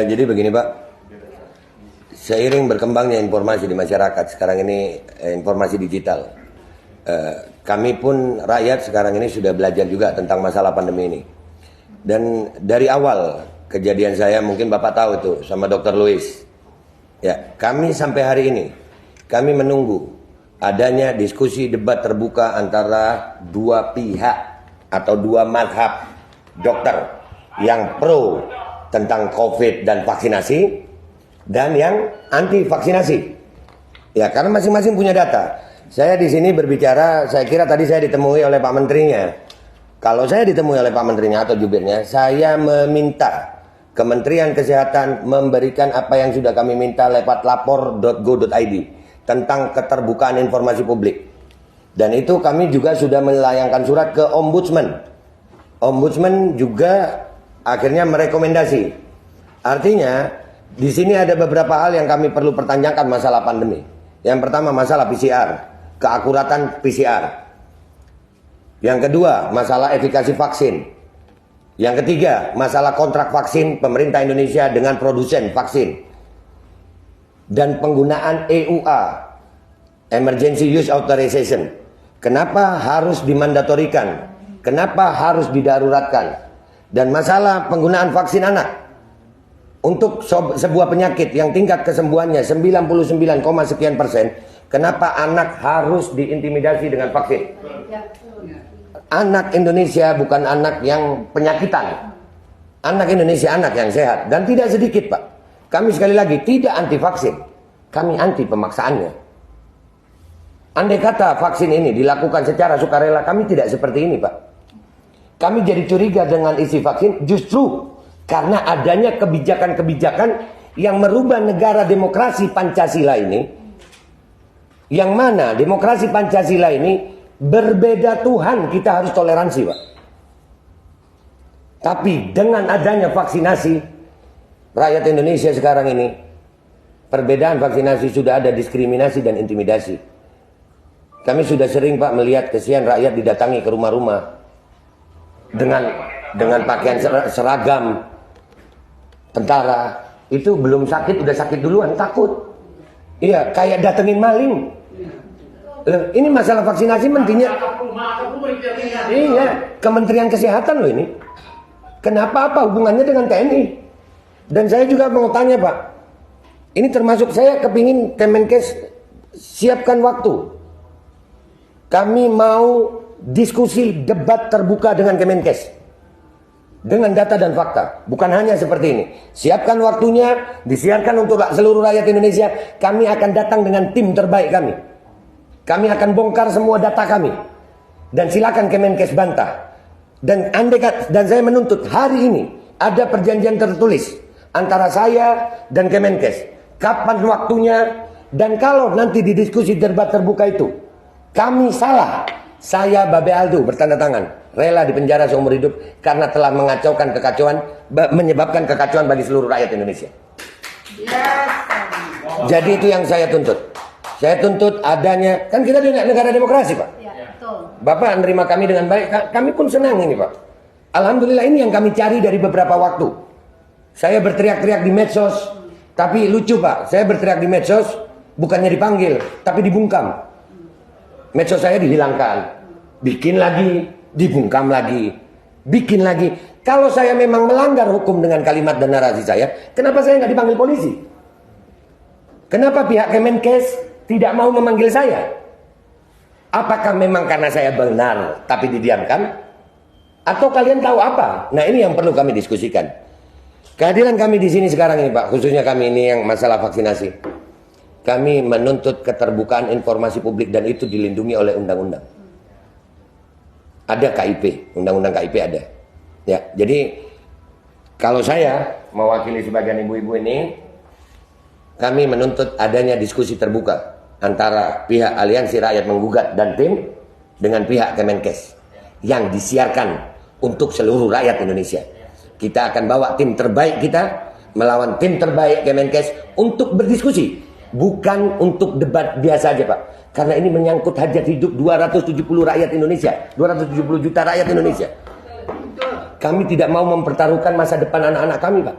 Jadi begini Pak, seiring berkembangnya informasi di masyarakat sekarang ini, informasi digital, kami pun rakyat sekarang ini sudah belajar juga tentang masalah pandemi ini. Dan dari awal kejadian saya, mungkin Bapak tahu itu sama Dr. Louis, ya, kami sampai hari ini kami menunggu adanya diskusi debat terbuka antara dua pihak atau dua mazhab dokter yang pro tentang COVID dan vaksinasi dan yang anti vaksinasi. Ya, karena masing-masing punya data. Saya di sini berbicara, saya kira tadi saya ditemui oleh Pak Menterinya. Kalau saya ditemui oleh Pak Menterinya atau jubirnya, saya meminta Kementerian Kesehatan memberikan apa yang sudah kami minta lewat lapor.go.id tentang keterbukaan informasi publik. Dan itu kami juga sudah melayangkan surat ke Ombudsman. Ombudsman juga akhirnya merekomendasi. Artinya di sini ada beberapa hal yang kami perlu pertanyakan masalah pandemi. Yang pertama masalah PCR, keakuratan PCR. Yang kedua masalah efikasi vaksin. Yang ketiga masalah kontrak vaksin pemerintah Indonesia dengan produsen vaksin. Dan penggunaan EUA, Emergency Use Authorization. Kenapa harus dimandatorikan? Kenapa harus didaruratkan? Dan masalah penggunaan vaksin anak untuk sebuah penyakit yang tingkat kesembuhannya 99,sekian%, kenapa anak harus diintimidasi dengan vaksin? Anak Indonesia bukan anak yang penyakitan. Anak Indonesia anak yang sehat. Dan tidak sedikit Pak, kami sekali lagi tidak anti vaksin, kami anti pemaksaannya. Andai kata vaksin ini dilakukan secara sukarela, kami tidak seperti ini Pak. Kami jadi curiga dengan isi vaksin justru karena adanya kebijakan-kebijakan yang merubah negara demokrasi Pancasila ini. Yang mana demokrasi Pancasila ini berbeda Tuhan, kita harus toleransi Pak. Tapi dengan adanya vaksinasi, rakyat Indonesia sekarang ini, perbedaan vaksinasi sudah ada diskriminasi dan intimidasi. Kami sudah sering Pak melihat kesian rakyat didatangi ke rumah-rumah dengan pakaian seragam tentara. Itu belum sakit udah sakit duluan, takut. Iya, kayak datengin maling. Ini masalah vaksinasi mentinya. Iya, Kementerian Kesehatan loh ini. Kenapa, apa hubungannya dengan TNI? Dan saya juga mau tanya Pak, ini termasuk saya kepingin Kemenkes siapkan waktu. Kami mau diskusi debat terbuka dengan Kemenkes dengan data dan fakta, bukan hanya seperti ini. Siapkan waktunya, disiarkan untuk seluruh rakyat Indonesia. Kami akan datang dengan tim terbaik kami. Kami akan bongkar semua data kami. Dan silakan Kemenkes bantah. Dan saya menuntut hari ini ada perjanjian tertulis antara saya dan Kemenkes. Kapan waktunya, dan kalau nanti di diskusi debat terbuka itu kami salah, saya Babe Aldo bertanda tangan rela dipenjara seumur hidup karena telah mengacaukan kekacauan, menyebabkan kekacauan bagi seluruh rakyat Indonesia. Jadi itu yang saya tuntut. Saya tuntut adanya, kan kita di negara demokrasi Pak. Bapak menerima kami dengan baik, kami pun senang ini Pak. Alhamdulillah, ini yang kami cari dari beberapa waktu. Saya berteriak-teriak di medsos, tapi lucu Pak, saya berteriak di medsos bukannya dipanggil, tapi dibungkam. Medsos saya dihilangkan, bikin lagi, dibungkam lagi, bikin lagi. Kalau saya memang melanggar hukum dengan kalimat dan narasi saya, kenapa saya nggak dipanggil polisi? Kenapa pihak Kemenkes tidak mau memanggil saya? Apakah memang karena saya benar tapi didiamkan? Atau kalian tahu apa? Nah, ini yang perlu kami diskusikan. Kehadiran kami di sini sekarang ini Pak, khususnya kami ini yang masalah vaksinasi. Kami menuntut keterbukaan informasi publik dan itu dilindungi oleh undang-undang. Ada KIP, undang-undang KIP ada. Ya, jadi kalau saya mewakili sebagian ibu-ibu ini, kami menuntut adanya diskusi terbuka antara pihak Aliansi Rakyat Menggugat dan tim dengan pihak Kemenkes yang disiarkan untuk seluruh rakyat Indonesia. Kita akan bawa tim terbaik kita melawan tim terbaik Kemenkes untuk berdiskusi. Bukan untuk debat biasa aja Pak. Karena ini menyangkut hajat hidup 270 rakyat Indonesia, 270 juta rakyat Indonesia. Kami tidak mau mempertaruhkan masa depan anak-anak kami Pak.